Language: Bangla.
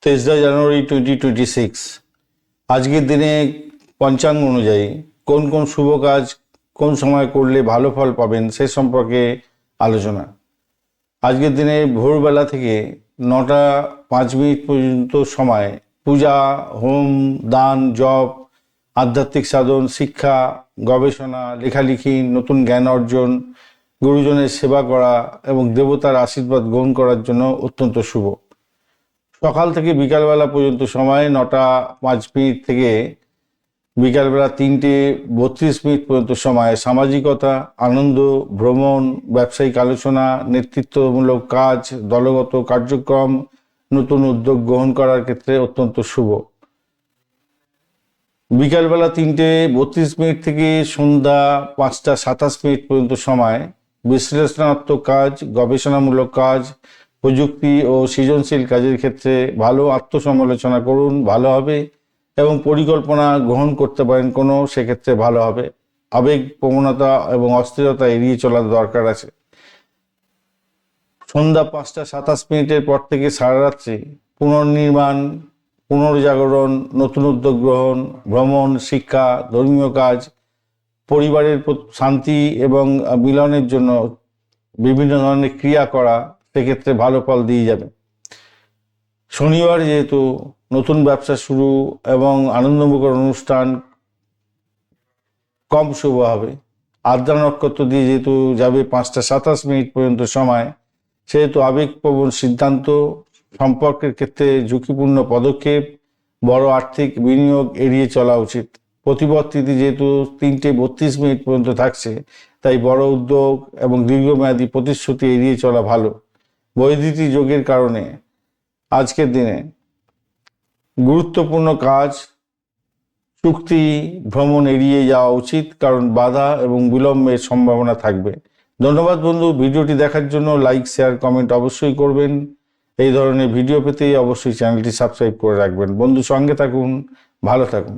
23 জানুয়ারি 2026। আজকের দিনে পঞ্চাঙ্গ অনুযায়ী কোন কোন শুভ কাজ কোন সময় করলে ভালো ফল পাবেন সে সম্পর্কে আলোচনা। আজকের দিনে ভোরবেলা থেকে 9টা 5 মিনিট পর্যন্ত সময় পূজা, হোম, দান, জপ, আধ্যাত্মিক সাধন, শিক্ষা, গবেষণা, লেখালেখি, নতুন জ্ঞান অর্জন, গুরুজনের সেবা করা এবং দেবতার আশীর্বাদ গ্রহণ করার জন্য অত্যন্ত শুভ। সকাল থেকে বিকালবেলা পর্যন্ত সময় 9টা 5 মিনিট থেকে বিকালবেলা 3টে 32 মিনিট পর্যন্ত সময় সামাজিকতা, আনন্দ, ভ্রমণ, ব্যবসায়িক আলোচনা, নেতৃত্বমূলক কাজ, দলগত কার্যক্রম, নতুন উদ্যোগ গ্রহণ করার ক্ষেত্রে অত্যন্ত শুভ। বিকালবেলা 3টে 32 মিনিট থেকে সন্ধ্যা 5টা 27 মিনিট পর্যন্ত সময় বিশ্লেষণাত্মক কাজ, গবেষণামূলক কাজ, প্রযুক্তি ও সৃজনশীল কাজের ক্ষেত্রে ভালো আত্মসমালোচনা করুন, ভালো হবে এবং পরিকল্পনা গ্রহণ করতে পারেন কোনো, সেক্ষেত্রে ভালো হবে। আবেগ প্রবণতা এবং অস্থিরতা এড়িয়ে চলার দরকার আছে। সন্ধ্যা 5টা 27 মিনিটের পর থেকে সারা রাত্রি পুনর্নির্মাণ, পুনর্জাগরণ, নতুন উদ্যোগ গ্রহণ, ভ্রমণ, শিক্ষা, ধর্মীয় কাজ, পরিবারের শান্তি এবং মিলনের জন্য বিভিন্ন ধরনের ক্রিয়া করা, সেক্ষেত্রে ভালো ফল দিয়ে যাবে। শনিবার যেহেতু নতুন ব্যবসা শুরু এবং আনন্দমুখর অনুষ্ঠান কম শুভ হবে। আদ্রা নক্ষত্র দিয়ে যেহেতু যাবে 5টা 27 মিনিট পর্যন্ত সময়, সেহেতু আবেগপ্রবণ সিদ্ধান্ত, সম্পর্কের ক্ষেত্রে ঝুঁকিপূর্ণ পদক্ষেপ, বড় আর্থিক বিনিয়োগ এড়িয়ে চলা উচিত। প্রতিপদ তিথি যেহেতু 3টে 32 মিনিট পর্যন্ত থাকছে, তাই বড় উদ্যোগ এবং দীর্ঘমেয়াদী প্রতিশ্রুতি এড়িয়ে চলা ভালো। বৈদ্যুতিক যোগের কারণে আজকের দিনে গুরুত্বপূর্ণ কাজ, চুক্তি, ভ্রমণ এড়িয়ে যাওয়া উচিত, কারণ বাধা এবং বিলম্বের সম্ভাবনা থাকবে। ধন্যবাদ বন্ধু, ভিডিওটি দেখার জন্য। লাইক, শেয়ার, কমেন্ট অবশ্যই করবেন। এই ধরনের ভিডিও পেতে অবশ্যই চ্যানেলটি সাবস্ক্রাইব করে রাখবেন। বন্ধু, সঙ্গে থাকুন, ভালো থাকুন।